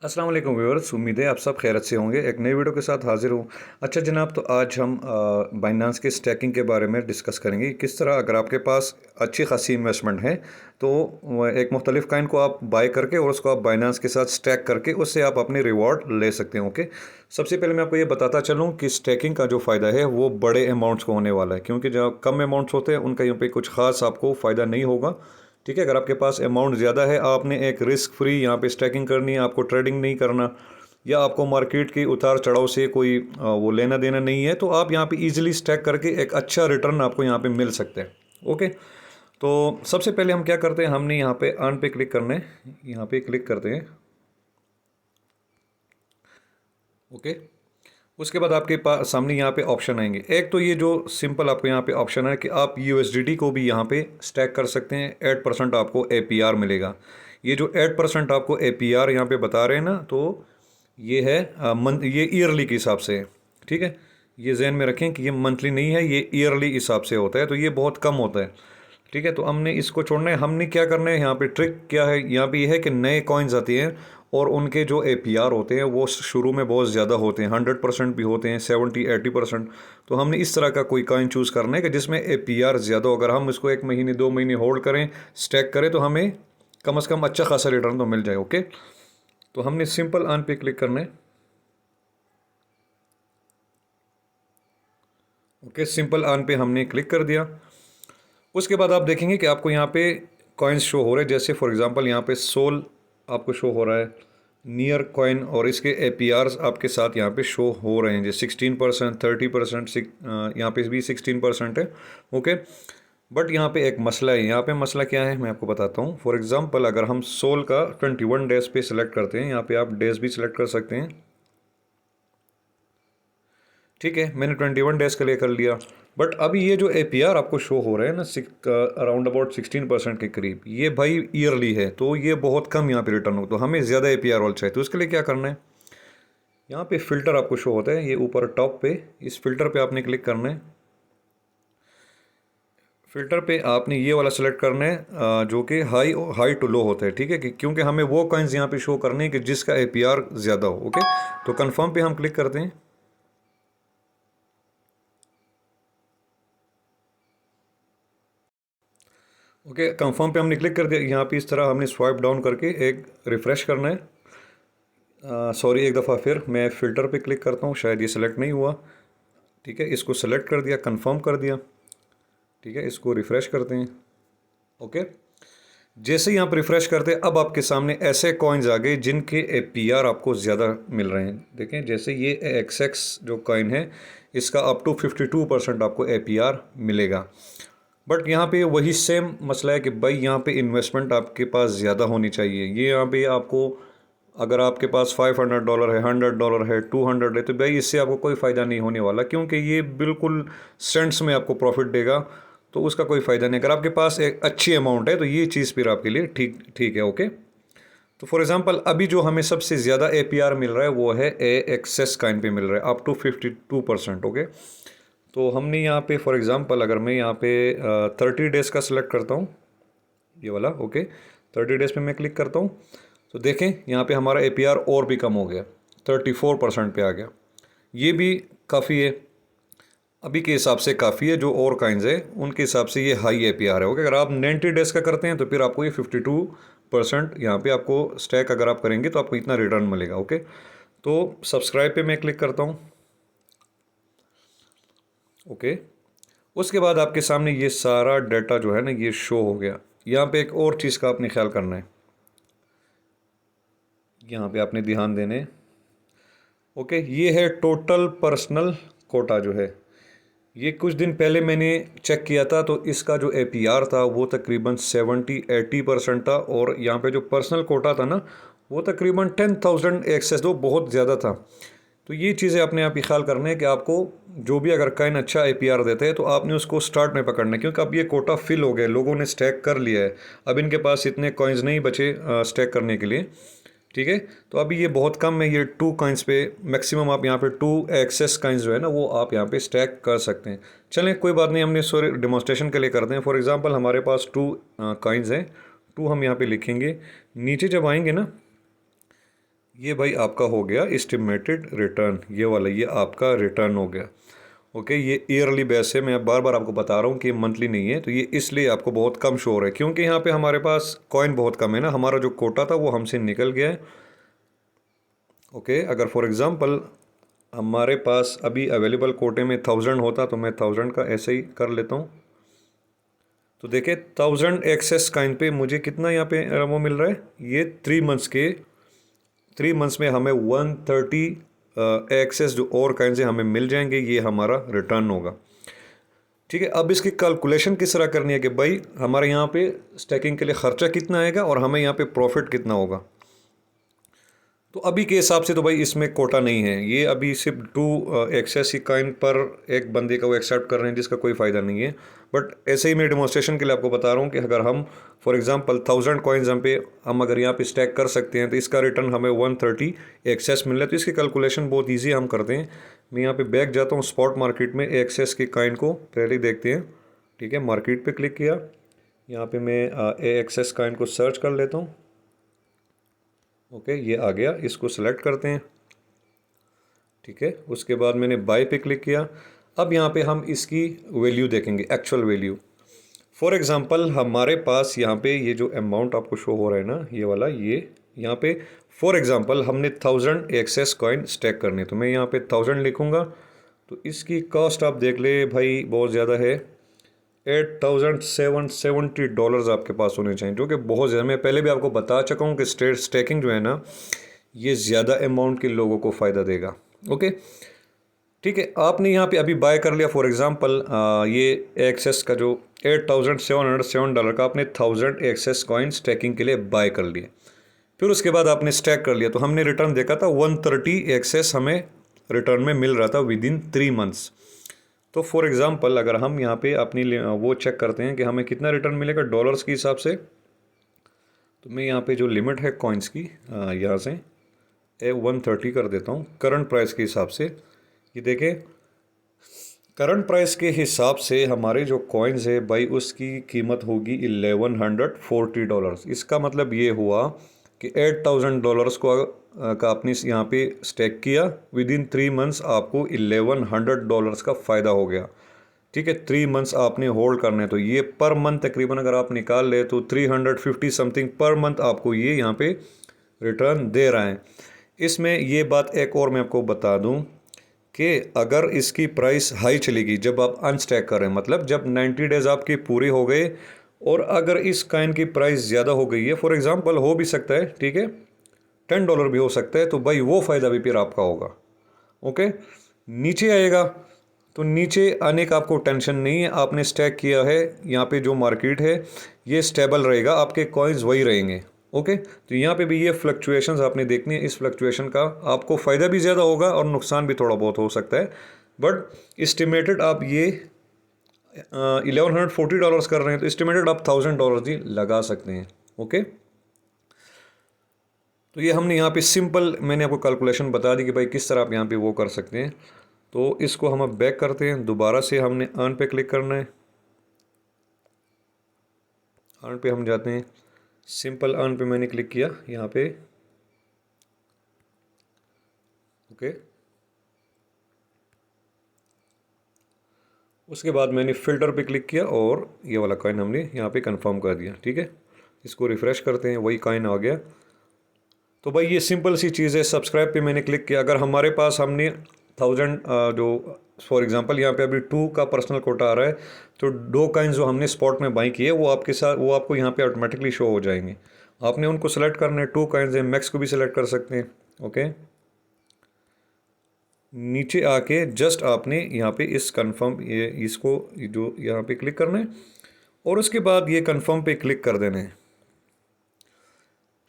अस्सलाम वालेकुम व्यूअर्स, उम्मीद है आप सब खैरियत से होंगे। एक नई वीडियो के साथ हाजिर हूँ। अच्छा जनाब, तो आज हम बाइनांस के स्टैकिंग के बारे में डिस्कस करेंगे। किस तरह अगर आपके पास अच्छी खासी इन्वेस्टमेंट है तो एक मुख्तलिफ काइन को आप बाय करके और उसको आप बाइनांस के साथ स्टैक करके उससे आप अपनी रिवॉर्ड ले सकते हैं। ओके, सबसे पहले मैं आपको ये बताता चलूँ कि स्टैकिंग का जो फ़ायदा है वो बड़े अमाउंट्स को होने वाला है, क्योंकि जो कम अमाउंट्स होते हैं उनका यहाँ पे कुछ ख़ास आपको फ़ायदा नहीं होगा। ठीक है, अगर आपके पास अमाउंट ज़्यादा है, आपने एक रिस्क फ्री यहाँ पे स्टैकिंग करनी है, आपको ट्रेडिंग नहीं करना या आपको मार्केट के उतार चढ़ाव से कोई वो लेना देना नहीं है, तो आप यहाँ पे इजीली स्टैक करके एक अच्छा रिटर्न आपको यहाँ पे मिल सकते हैं। ओके, तो सबसे पहले हम क्या करते हैं, हमने यहाँ पे अर्न पे क्लिक करना है, यहाँ पे क्लिक करते हैं। ओके, उसके बाद आपके पास सामने यहाँ पे ऑप्शन आएंगे। एक तो ये जो सिंपल आपको यहाँ पे ऑप्शन है कि आप यूएसडीटी को भी यहाँ पे स्टैक कर सकते हैं, 8% आपको एपीआर मिलेगा। ये जो 8% आपको एपीआर यहाँ पे बता रहे हैं ना, तो ये है ये ईयरली के हिसाब से है। ठीक है, ये जहन में रखें कि ये मंथली नहीं है, ये ईयरली हिसाब से होता है, तो ये बहुत कम होता है। ठीक है, तो हमने इसको छोड़ना है। हमने क्या करना है, यहाँ पे ट्रिक क्या है, यहाँ पे ये है कि नए कॉइन्स आती हैं और उनके जो एपीआर होते हैं वो शुरू में बहुत ज़्यादा होते हैं, 100% भी होते हैं, 70-80%। तो हमने इस तरह का कोई कॉइन चूज़ करना है कि जिसमें एपीआर ज़्यादा हो। अगर हम इसको 1 महीने 2 महीने होल्ड करें, स्टैक करें, तो हमें कम से कम अच्छा खासा रिटर्न तो मिल जाए। ओके, तो हमने सिंपल ऑन पे क्लिक करना है। ओके, सिंपल ऑन पे हमने क्लिक कर दिया। उसके बाद आप देखेंगे कि आपको यहाँ पे कॉइन्स शो हो रहे हैं, जैसे फॉर एग्जांपल यहाँ पे सोल आपको शो हो रहा है, नियर कॉइन, और इसके एपीआर्स आपके साथ यहाँ पे शो हो रहे हैं, जैसे 16%, 30%, यहाँ पे भी 16% है। ओके, बट यहाँ पे एक मसला है। यहाँ पे मसला क्या है मैं आपको बताता हूँ। फॉर एग्जांपल अगर हम सोल का 21 डेज पे सिलेक्ट करते हैं, यहाँ पे आप डेज भी सिलेक्ट कर सकते हैं। ठीक है, मैंने 21 डेज के लिए कर लिया। बट अभी ये जो एपीआर आपको शो हो रहा है ना, अराउंड अबाउट 16% के करीब, ये भाई ईयरली है, तो ये बहुत कम यहाँ पे रिटर्न हो, तो हमें ज़्यादा एपीआर वाला चाहिए। तो उसके लिए क्या करना है, यहाँ पे फ़िल्टर आपको शो होता है, ये ऊपर टॉप पे, इस फिल्टर पे आपने क्लिक करना है। फ़िल्टर पे आपने ये वाला सेलेक्ट करना है जो कि हाई टू लो होता है। ठीक है, क्योंकि हमें वो कॉइन्स यहाँ पे शो करने हैं कि जिसका एपीआर ज़्यादा हो। ओके, तो कन्फर्म पे हम क्लिक करते हैं। ओके, कंफर्म पे हमने क्लिक कर दिया। यहाँ पे इस तरह हमने स्वाइप डाउन करके एक रिफ़्रेश करना है। सॉरी, एक दफ़ा फिर मैं फ़िल्टर पे क्लिक करता हूँ, शायद ये सिलेक्ट नहीं हुआ। ठीक है, इसको सेलेक्ट कर दिया, कंफर्म कर दिया। ठीक है, इसको रिफ़्रेश करते हैं। ओके, जैसे ही आप रिफ़्रेश करते हैं, अब आपके सामने ऐसे कॉइन्स आ गए जिनके एपीआर आपको ज़्यादा मिल रहे हैं। देखें, जैसे ये एक्सएक्स जो कॉइन है, इसका अप टू 52% आपको एपीआर मिलेगा। बट यहाँ पे वही सेम मसला है कि भाई यहाँ पे इन्वेस्टमेंट आपके पास ज़्यादा होनी चाहिए। ये यहाँ पे आपको, अगर आपके पास $500 है, $100 है, 200 है, तो भाई इससे आपको कोई फ़ायदा नहीं होने वाला, क्योंकि ये बिल्कुल सेंट्स में आपको प्रॉफिट देगा, तो उसका कोई फ़ायदा नहीं। अगर आपके पास एक अच्छी अमाउंट है तो ये चीज़ फिर आपके लिए ठीक ठीक है। ओके, तो फॉर एग्जांपल अभी जो हमें सबसे ज़्यादा एपीआर मिल रहा है वो है ए एक्सेस काइन पे मिल रहा है, अप टू 52%। ओके, तो हमने यहाँ पे फॉर एग्जांपल अगर मैं यहाँ पे 30 डेज़ का सिलेक्ट करता हूँ, ये वाला। ओके, 30 डेज़ पे मैं क्लिक करता हूँ, तो देखें यहाँ पे हमारा एपीआर और भी कम हो गया, 34% पे आ गया। ये भी काफ़ी है, अभी के हिसाब से काफ़ी है। जो और काइंस है उनके हिसाब से ये हाई एपीआर है। ओके, अगर आप 90 डेज़ का करते हैं तो फिर आपको ये 52% यहाँ पे आपको स्टैक अगर आप करेंगे तो आपको इतना रिटर्न मिलेगा। ओके, तो सब्सक्राइब पे मैं क्लिक करता हूँ। ओके, उसके बाद आपके सामने ये सारा डाटा जो है ना, ये शो हो गया। यहाँ पे एक और चीज़ का आपने ख्याल करना है, यहाँ पे आपने ध्यान देने। ओके, ये है टोटल पर्सनल कोटा जो है। ये कुछ दिन पहले मैंने चेक किया था, तो इसका जो एपीआर था वो तकरीबन 70-80% था, और यहाँ पे जो पर्सनल कोटा था ना, वो तकरीबन 10,000 एक्सेस, तो बहुत ज़्यादा था। तो ये चीज़ें अपने आप ही ख्याल करना है कि आपको जो भी अगर काइन अच्छा एपीआर देते हैं तो आपने उसको स्टार्ट में पकड़ना है, क्योंकि अब ये कोटा फिल हो गया, लोगों ने स्टैक कर लिया है, अब इनके पास इतने कॉइन्स नहीं बचे स्टैक करने के लिए। ठीक है, तो अभी ये बहुत कम है, ये 2 कॉइन्स पे मैक्सिमम आप यहाँ पे 2 एक्सेस कॉइन्स जो है ना वो आप यहाँ पे स्टैक कर सकते हैं। चलें, कोई बात नहीं, हमने सॉरी डेमोस्ट्रेशन के लिए करते हैं। फॉर एग्जांपल हमारे पास 2 कॉइन्स हैं, 2 हम यहाँ पे लिखेंगे। नीचे जब आएंगे ना, ये भाई आपका हो गया एस्टिमेटेड रिटर्न, ये वाला ये आपका रिटर्न हो गया। ओके, ये ईयरली बेस है, मैं बार बार आपको बता रहा हूँ कि ये मंथली नहीं है, तो ये इसलिए आपको बहुत कम शो हो रहा है क्योंकि यहाँ पे हमारे पास कॉइन बहुत कम है ना, हमारा जो कोटा था वो हमसे निकल गया है। ओके, अगर फॉर एग्ज़ाम्पल हमारे पास अभी अवेलेबल कोटे में 1000 होता तो मैं 1000 का ऐसे ही कर लेता हूँ। तो देखिए 1000 एक्सेस कॉइन पे मुझे कितना यहाँ पे वो मिल रहा है, ये 3 मंथ्स में हमें 130 एक्सेस जो और कॉइन से हमें मिल जाएंगे, ये हमारा रिटर्न होगा। ठीक है, अब इसकी कैलकुलेशन किस तरह करनी है कि भाई हमारे यहाँ पे स्टैकिंग के लिए ख़र्चा कितना आएगा और हमें यहाँ पे प्रॉफिट कितना होगा। तो अभी के हिसाब से तो भाई इसमें कोटा नहीं है, ये अभी सिर्फ 2 एक्सेस ही कॉइन पर एक बंदे का वो एक्सेप्ट कर रहे हैं जिसका कोई फ़ायदा नहीं है। बट ऐसे ही मैं डेमोन्स्ट्रेशन के लिए आपको बता रहा हूँ कि अगर हम फॉर एग्जांपल 1000 कॉइन्स हम अगर यहाँ पे स्टैक कर सकते हैं तो इसका रिटर्न हमें 130 एक्सेस मिल रहा है। तो इसकी कैलकुलेशन बहुत ईजी हम करते हैं। मैं यहाँ पर बैक जाता हूँ स्पॉट मार्केट में, एक्सेस की कॉइन को पहले देखते हैं। ठीक है, मार्केट पर क्लिक किया, यहाँ पर मैं एक्सेस कॉइन को सर्च कर लेता हूँ। ओके, ये आ गया, इसको सेलेक्ट करते हैं। ठीक है, उसके बाद मैंने बाय पे क्लिक किया। अब यहाँ पे हम इसकी वैल्यू देखेंगे, एक्चुअल वैल्यू। फॉर एग्जांपल हमारे पास यहाँ पे ये जो अमाउंट आपको शो हो रहा है ना, ये वाला, ये यहाँ पे फॉर एग्जांपल हमने 1000 एक्सेस कॉइन स्टैक करने, तो मैं यहाँ पे 1000 लिखूँगा। तो इसकी कॉस्ट आप देख ले भाई, बहुत ज़्यादा है, $8770 आपके पास होने चाहिए, जो कि बहुत ज़्यादा। मैं पहले भी आपको बता चुका हूँ कि स्टैकिंग जो है ना, ये ज़्यादा अमाउंट के लोगों को फ़ायदा देगा। ओके, ठीक है, आपने यहाँ पे अभी बाय कर लिया फॉर एग्जांपल ये एक्सेस का जो $8707 का आपने 1000 एक्सेस कॉइन स्टैकिंग के लिए बाय कर लिए। फिर उसके बाद आपने स्टैक कर लिया, तो हमने रिटर्न देखा था 130 एक्सेस हमें रिटर्न में मिल रहा था विदिन 3 मंथ्स। तो फॉर एग्ज़ाम्पल अगर हम यहाँ पे अपनी वो चेक करते हैं कि हमें कितना रिटर्न मिलेगा डॉलर्स के हिसाब से, तो मैं यहाँ पे जो लिमिट है कॉइन्स की यहाँ से 130 कर देता हूँ करंट प्राइस के हिसाब से। ये देखें, करंट प्राइस के हिसाब से हमारे जो कॉइन्स है भाई उसकी कीमत होगी $1140। इसका मतलब ये हुआ कि $8000 को का आपने यहाँ पे स्टैक किया, विदिन 3 मंथ्स आपको $1100 का फ़ायदा हो गया। ठीक है, 3 मंथ्स आपने होल्ड करने, तो ये पर मंथ तकरीबन अगर आप निकाल ले तो 350 समथिंग पर मंथ आपको ये यहाँ पे रिटर्न दे रहा है। इसमें ये बात एक और मैं आपको बता दूँ कि अगर इसकी प्राइस हाई चलेगी जब आप अनस्टैक कर रहे हैं, मतलब जब 90 डेज़ आपके पूरे हो गए और अगर इस कॉइन की प्राइस ज़्यादा हो गई है, फॉर एग्ज़ाम्पल हो भी सकता है, ठीक है, $10 भी हो सकता है, तो भाई वो फ़ायदा भी फिर आपका होगा। ओके, नीचे आएगा तो नीचे आने का आपको टेंशन नहीं है, आपने स्टैक किया है, यहाँ पे जो मार्केट है ये स्टेबल रहेगा, आपके कॉइन्स वही रहेंगे। ओके, तो यहाँ पे भी ये फ्लक्चुएशंस आपने देखनी है, इस फ्लक्चुएशन का आपको फ़ायदा भी ज़्यादा होगा और नुकसान भी थोड़ा बहुत हो सकता है। बट एस्टिमेटेड आप ये $1140 कर रहे हैं, तो एस्टिमेटेड आप $1000 ही लगा सकते हैं। ओके, तो ये हमने यहाँ पे सिंपल मैंने आपको कैलकुलेशन बता दी कि भाई किस तरह आप यहाँ पे वो कर सकते हैं। तो इसको हम अब बैक करते हैं, दोबारा से हमने अर्न पे क्लिक करना है। अर्न पे हम जाते हैं, सिंपल अर्न पे मैंने क्लिक किया यहाँ पे। ओके, उसके बाद मैंने फ़िल्टर पे क्लिक किया और ये वाला कॉइन हमने यहाँ पे कंफर्म कर दिया। ठीक है, इसको रिफ़्रेश करते हैं, वही कॉइन आ गया। तो भाई ये सिंपल सी चीज़ है। सब्सक्राइब पे मैंने क्लिक किया, अगर हमारे पास हमने 1000 जो फॉर एग्जांपल यहाँ पे अभी 2 का पर्सनल कोटा आ रहा है, तो 2 कॉइन्स जो हमने स्पॉट में बाई किए वो आपके साथ वो आपको यहाँ पे ऑटोमेटिकली शो हो जाएंगे। आपने उनको सेलेक्ट करना है, 2 कॉइन्स है, मैक्स को भी सिलेक्ट कर सकते हैं। ओके, नीचे आके जस्ट आपने यहाँ पे इस कन्फर्म ये इसको जो यहाँ पे क्लिक करना है और उसके बाद ये कन्फर्म पे क्लिक कर देना है।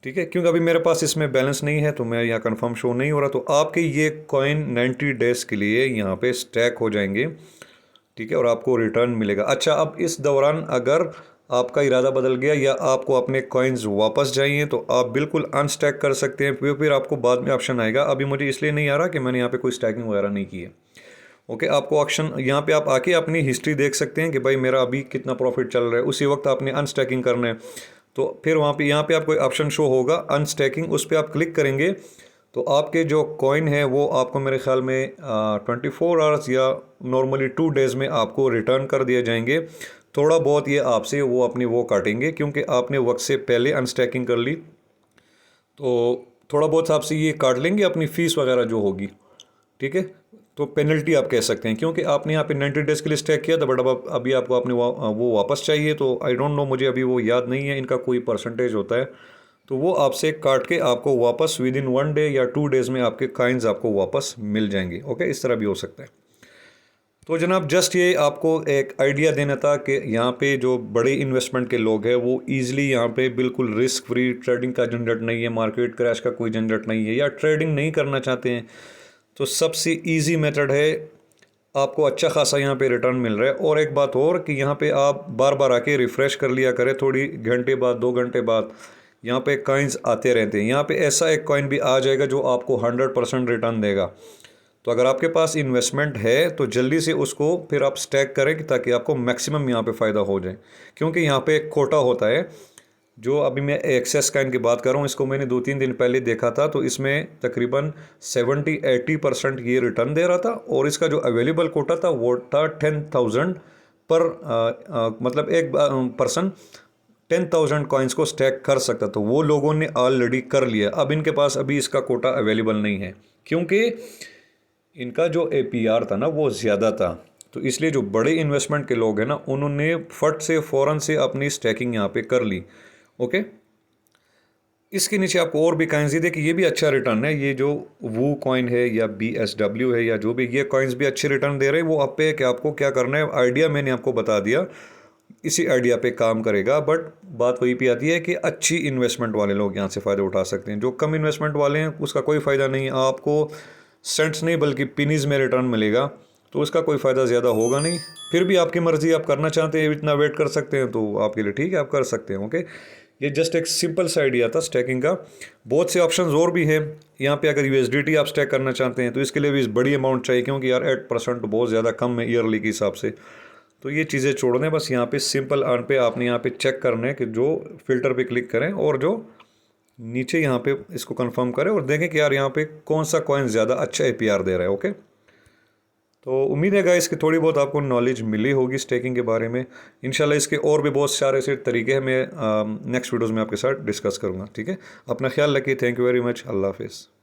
ठीक है, क्योंकि अभी मेरे पास इसमें बैलेंस नहीं है तो मैं यहाँ कंफर्म शो नहीं हो रहा, तो आपके ये कॉइन 90 डेज़ के लिए यहाँ पे स्टैक हो जाएंगे। ठीक है, और आपको रिटर्न मिलेगा। अच्छा, अब इस दौरान अगर आपका इरादा बदल गया या आपको अपने कॉइन्स वापस चाहिए तो आप बिल्कुल अनस्टैक कर सकते हैं, फिर आपको बाद में ऑप्शन आएगा। अभी मुझे इसलिए नहीं आ रहा कि मैंने यहाँ पर कोई स्टैकिंग वगैरह नहीं की है। ओके, आपको ऑप्शन यहाँ पे आप आके अपनी हिस्ट्री देख सकते हैं कि भाई मेरा अभी कितना प्रॉफिट चल रहा है, उसी वक्त आपने अनस्टैकिंग करना है। तो फिर वहाँ पे यहाँ पे आपको ऑप्शन शो होगा अनस्टैकिंग, उस पर आप क्लिक करेंगे तो आपके जो कॉइन है वो आपको मेरे ख्याल में 24 आवर्स या नॉर्मली 2 डेज़ में आपको रिटर्न कर दिए जाएंगे। थोड़ा बहुत ये आपसे वो अपनी वो काटेंगे क्योंकि आपने वक्त से पहले अनस्टैकिंग कर ली, तो थोड़ा बहुत आपसे ये काट लेंगे अपनी फ़ीस वगैरह जो होगी, ठीक है। तो पेनल्टी आप कह सकते हैं क्योंकि आपने यहाँ पे 90 डेज़ के लिए स्टैक किया था, बट अब अभी आपको अपने वो वापस चाहिए। तो आई डोंट नो, मुझे अभी वो याद नहीं है, इनका कोई परसेंटेज होता है, तो वो आपसे काट के आपको वापस विद इन 1 डे या 2 डेज़ में आपके कॉइन्स आपको वापस मिल जाएंगे। ओके, इस तरह भी हो सकता है। तो जनाब जस्ट ये आपको एक आइडिया देना था कि यहाँ पे जो बड़े इन्वेस्टमेंट के लोग हैं वो ईज़िली यहाँ पे बिल्कुल रिस्क फ्री, ट्रेडिंग का झंझट नहीं है, मार्केट क्रैश का कोई झंझट नहीं है, या ट्रेडिंग नहीं करना चाहते हैं तो सबसे इजी मेथड है, आपको अच्छा खासा यहाँ पे रिटर्न मिल रहा है। और एक बात और कि यहाँ पे आप बार बार आके रिफ़्रेश कर लिया करें, थोड़ी घंटे बाद 2 घंटे बाद यहाँ पे कॉइन्स आते रहते हैं। यहाँ पे ऐसा एक कॉइन भी आ जाएगा जो आपको 100% रिटर्न देगा। तो अगर आपके पास इन्वेस्टमेंट है तो जल्दी से उसको फिर आप स्टैक करें ताकि आपको मैक्सिमम यहाँ पे फ़ायदा हो जाए, क्योंकि यहाँ पे एक कोटा होता है। जो अभी मैं एक्सेस कॉइन की बात कर रहा हूँ, इसको मैंने 2-3 दिन पहले देखा था, तो इसमें तकरीबन 70-80% ये रिटर्न दे रहा था, और इसका जो अवेलेबल कोटा था वो था 10,000 पर मतलब एक पर्सन 10,000 कॉइन्स को स्टैक कर सकता। तो वो लोगों ने ऑलरेडी कर लिया। अब इनके पास अभी इसका कोटा अवेलेबल नहीं है क्योंकि इनका जो APR था ना वो ज़्यादा था। तो इसलिए जो बड़े इन्वेस्टमेंट के लोग हैं ना, उन्होंने फट से फ़ौरन से अपनी स्टैकिंग यहाँ पे कर ली। ओके, इसके नीचे आपको और भी कॉइन्स देखिए, ये भी अच्छा रिटर्न है। ये जो वो कॉइन है या BSW है या जो भी, ये कॉइन्स भी अच्छे रिटर्न दे रहे हैं। वो आप पे है कि आपको क्या करना है। आइडिया मैंने आपको बता दिया, इसी आइडिया पे काम करेगा। बट बात वही पे आती है कि अच्छी इन्वेस्टमेंट वाले लोग यहाँ से फ़ायदा उठा सकते हैं। जो कम इन्वेस्टमेंट वाले हैं उसका कोई फ़ायदा नहीं, आपको सेंट्स नहीं बल्कि पिनीज़ में रिटर्न मिलेगा, तो इसका कोई फ़ायदा ज़्यादा होगा नहीं। फिर भी आपकी मर्ज़ी, आप करना चाहते हैं इतना वेट कर सकते हैं तो आपके लिए ठीक है, आप कर सकते हैं। ओके, ये जस्ट एक सिंपल सा आइडिया था स्टैकिंग का। बहुत से ऑप्शंस और भी हैं यहाँ पे। अगर USDT आप स्टैक करना चाहते हैं तो इसके लिए भी बड़ी अमाउंट चाहिए, क्योंकि यार 8% बहुत ज़्यादा कम है ईयरली के हिसाब से। तो ये चीज़ें छोड़ दें, बस यहाँ पे सिंपल अर्न पे आपने यहाँ पे चेक करना है कि जो फ़िल्टर पे क्लिक करें और जो नीचे यहाँ पे इसको कंफर्म करें और देखें कि यार यहाँ पे कौन सा कॉइन ज़्यादा अच्छा APR दे रहा है। ओके, तो उम्मीद है गाइस कि थोड़ी बहुत आपको नॉलेज मिली होगी स्टेकिंग के बारे में। इंशाल्लाह इसके और भी बहुत सारे से तरीके हैं, मैं नेक्स्ट वीडियोज़ में आपके साथ डिस्कस करूँगा। ठीक है, अपना ख्याल रखिए। Thank you very much. अल्लाह हाफिज़।